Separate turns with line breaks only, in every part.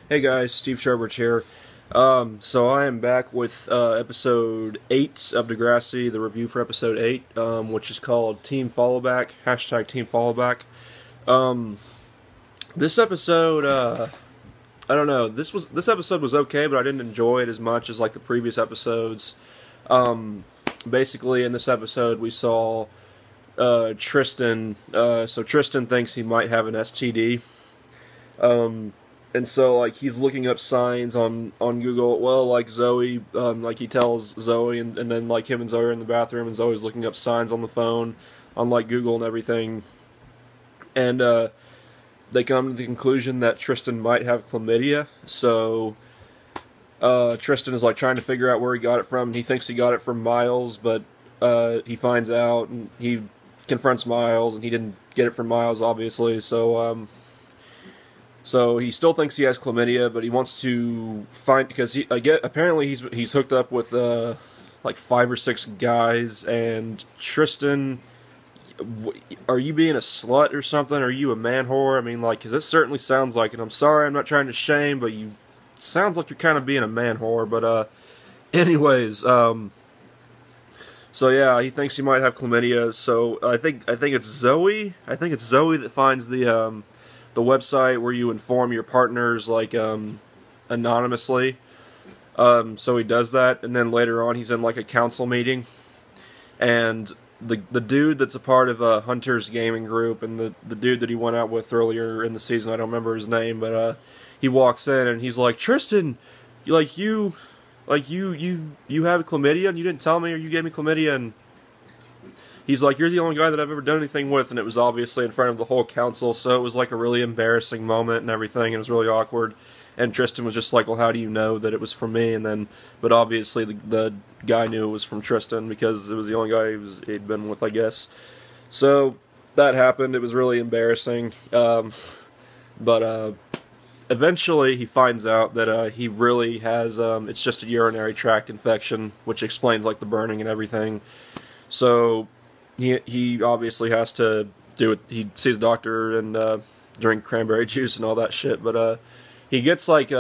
Hey guys, Steve Sherbert here. So I am back with episode 8 of Degrassi, the review for episode 8, which is called Team Followback, hashtag Team Followback. This episode, I don't know, this episode was okay, but I didn't enjoy it as much as like the previous episodes. Basically in this episode we saw Tristan, so Tristan thinks he might have an STD. And so, like, he's looking up signs on Google. Well, like, Zoe, like, he tells Zoe, and then, like, him and Zoe are in the bathroom, and Zoe's looking up signs on the phone, on, like, Google and everything. And, they come to the conclusion that Tristan might have chlamydia. So, Tristan is, like, trying to figure out where he got it from. He thinks he got it from Miles, but, he finds out, and he confronts Miles, and he didn't get it from Miles, obviously. So he still thinks he has chlamydia, but he wants to find, because apparently he's hooked up with like 5 or 6 guys. And Tristan, are you being a slut or something? Are you a man whore? I mean, like, because this certainly sounds like it. I'm sorry, I'm not trying to shame, but sounds like you're kind of being a man whore. But anyways, so yeah, he thinks he might have chlamydia. So I think it's Zoe. I think it's Zoe that finds the website where you inform your partners, like, anonymously. So he does that, and then later on he's in, like, a council meeting, and the dude that's a part of Hunter's gaming group, and the dude that he went out with earlier in the season, I don't remember his name, but he walks in, and he's like, Tristan, you have chlamydia, and you didn't tell me, or you gave me chlamydia, and he's like, you're the only guy that I've ever done anything with, and it was obviously in front of the whole council, so it was like a really embarrassing moment and everything, and it was really awkward. And Tristan was just like, well, how do you know that it was from me? And then, but obviously the guy knew it was from Tristan, because it was the only guy he'd been with, I guess. So, that happened, it was really embarrassing, but eventually he finds out that he really has, it's just a urinary tract infection, which explains, like, the burning and everything. So he obviously has to do it. He sees a doctor and drink cranberry juice and all that shit. But he gets, like,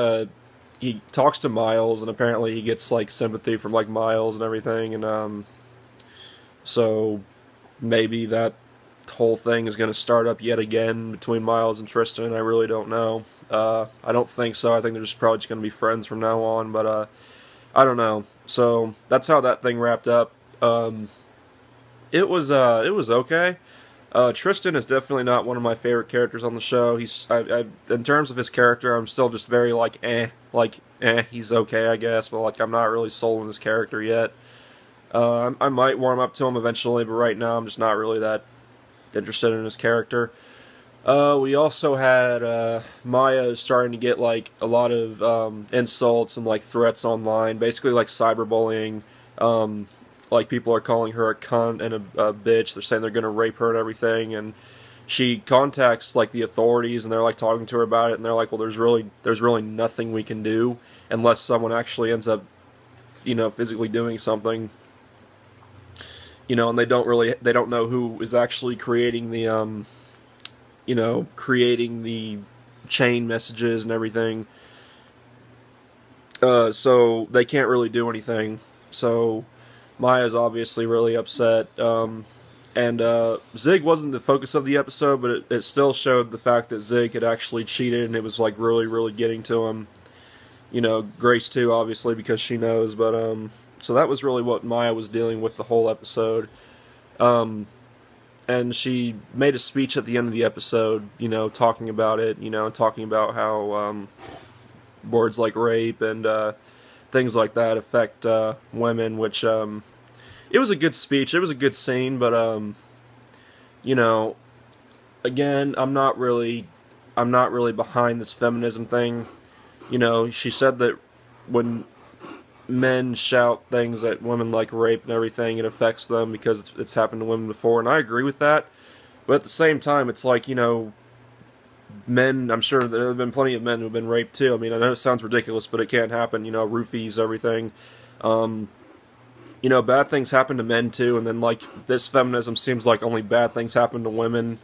he talks to Miles, and apparently he gets, like, sympathy from, like, Miles and everything. And so maybe that whole thing is going to start up yet again between Miles and Tristan. I really don't know. I don't think so. I think they're just probably just going to be friends from now on. But I don't know. So that's how that thing wrapped up. It was okay. Tristan is definitely not one of my favorite characters on the show. In terms of his character, I'm still just very, like, he's okay, I guess, but, like, I'm not really sold on his character yet. I might warm up to him eventually, but right now I'm just not really that interested in his character. We also had, Maya starting to get, like, a lot of, insults and, like, threats online, basically, like, cyberbullying. Like, people are calling her a cunt and a bitch. They're saying they're gonna rape her and everything, and she contacts, like, the authorities, and they're, like, talking to her about it, and they're like, well, there's really nothing we can do unless someone actually ends up, physically doing something. And they don't know who is actually creating the, creating the chain messages and everything. So they can't really do anything. So Maya's obviously really upset, and Zig wasn't the focus of the episode, but it still showed the fact that Zig had actually cheated, and it was, like, really, really getting to him. Grace too, obviously, because she knows, but, so that was really what Maya was dealing with the whole episode. And she made a speech at the end of the episode, talking about it, talking about how, words like rape and, things like that affect women, which it was a good speech, it was a good scene, but again, I'm not really behind this feminism thing. She said that when men shout things at women like rape and everything, it affects them because it's happened to women before, and I agree with that. But at the same time, it's like, men, I'm sure there have been plenty of men who have been raped too. I mean, I know it sounds ridiculous, but it can happen, roofies, everything. Bad things happen to men too, and then, like, this feminism seems like only bad things happen to women,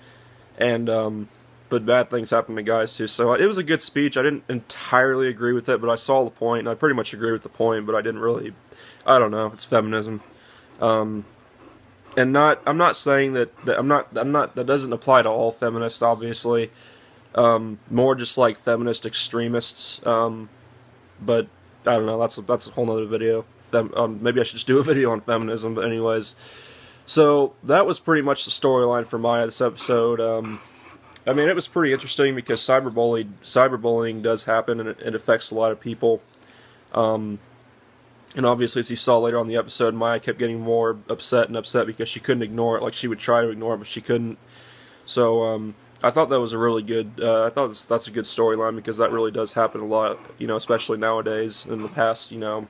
and but bad things happen to guys too. So it was a good speech. I didn't entirely agree with it, but I saw the point, and I pretty much agree with the point, but I didn't really, I don't know, it's feminism. And I'm not saying that that doesn't apply to all feminists, obviously. More just like feminist extremists. But I don't know, that's a whole nother video. Maybe I should just do a video on feminism, but anyways. So that was pretty much the storyline for Maya this episode. I mean, it was pretty interesting because cyberbullying does happen, and it affects a lot of people. And obviously, as you saw later on in the episode, Maya kept getting more upset and upset because she couldn't ignore it. Like, she would try to ignore it, but she couldn't. So, I thought that was a really good, I thought that's a good storyline because that really does happen a lot, you know, especially nowadays. In the past, you know,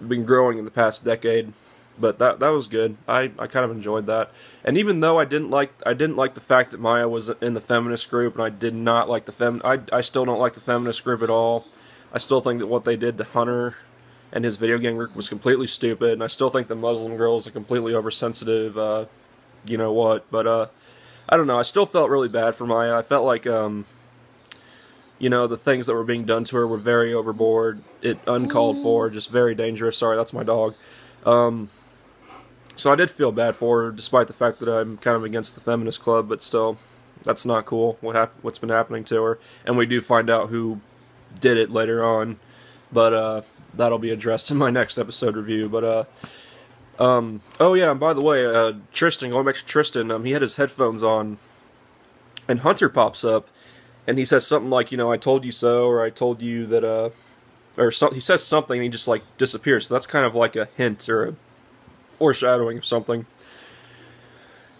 been growing in the past decade. But that was good. I kind of enjoyed that. And even though I didn't like the fact that Maya was in the feminist group, and I did not like I still don't like the feminist group at all. I still think that what they did to Hunter and his video game group was completely stupid, and I still think the Muslim girl is a completely oversensitive, you know what. But I don't know. I still felt really bad for Maya. I felt like you know, the things that were being done to her were very overboard, uncalled for, just very dangerous. Sorry, that's my dog. So I did feel bad for her, despite the fact that I'm kind of against the feminist club, but still, that's not cool, what's been happening to her. And we do find out who did it later on, but that'll be addressed in my next episode review. But, oh yeah, and by the way, Tristan, going back to Tristan, he had his headphones on, and Hunter pops up, and he says something like, you know, I told you so, or I told you that, or he says something, and he just, like, disappears. So that's kind of like a hint, or a foreshadowing of something.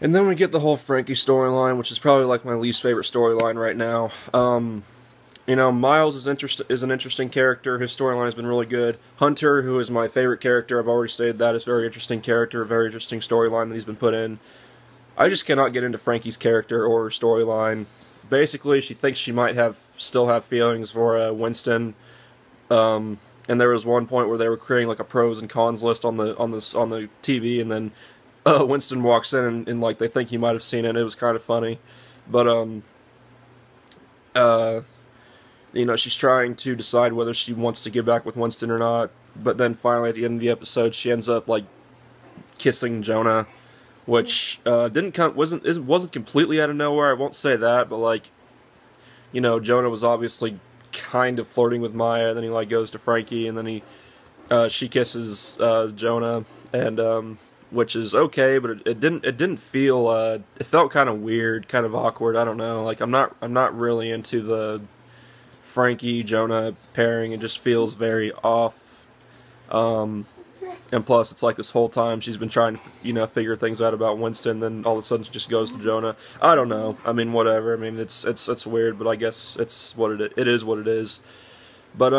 And then we get the whole Frankie storyline, which is probably like my least favorite storyline right now. You know, Miles is an interesting character. His storyline has been really good. Hunter, who is my favorite character, I've already stated that, is a very interesting character, a very interesting storyline that he's been put in. I just cannot get into Frankie's character or her storyline. Basically, she thinks she might still have feelings for Winston. And there was one point where they were creating like a pros and cons list on the TV, and then Winston walks in and like they think he might have seen it. It was kind of funny, but you know, she's trying to decide whether she wants to get back with Winston or not. But then finally, at the end of the episode, she ends up like kissing Jonah, which wasn't completely out of nowhere. I won't say that, but like, you know, Jonah was obviously kind of flirting with Maya, and then he like goes to Frankie, and then she kisses Jonah, and which is okay, but it didn't feel it felt kind of weird, kind of awkward. I don't know, like I'm not really into the Frankie Jonah pairing. It just feels very off. And plus, it's like this whole time she's been trying to, you know, figure things out about Winston, then all of a sudden she just goes to Jonah. I don't know. I mean, whatever. I mean, it's weird, but I guess it's what it is what it is. But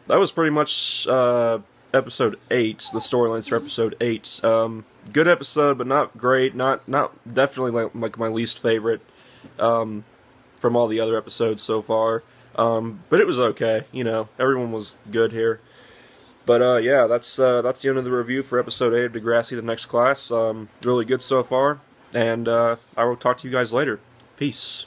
that was pretty much episode 8, the storylines for episode 8. Good episode, but not great. Not definitely like my least favorite from all the other episodes so far. But it was okay. You know, everyone was good here. But yeah, that's the end of the review for episode 8 of Degrassi: The Next Class. Really good so far, and I will talk to you guys later. Peace.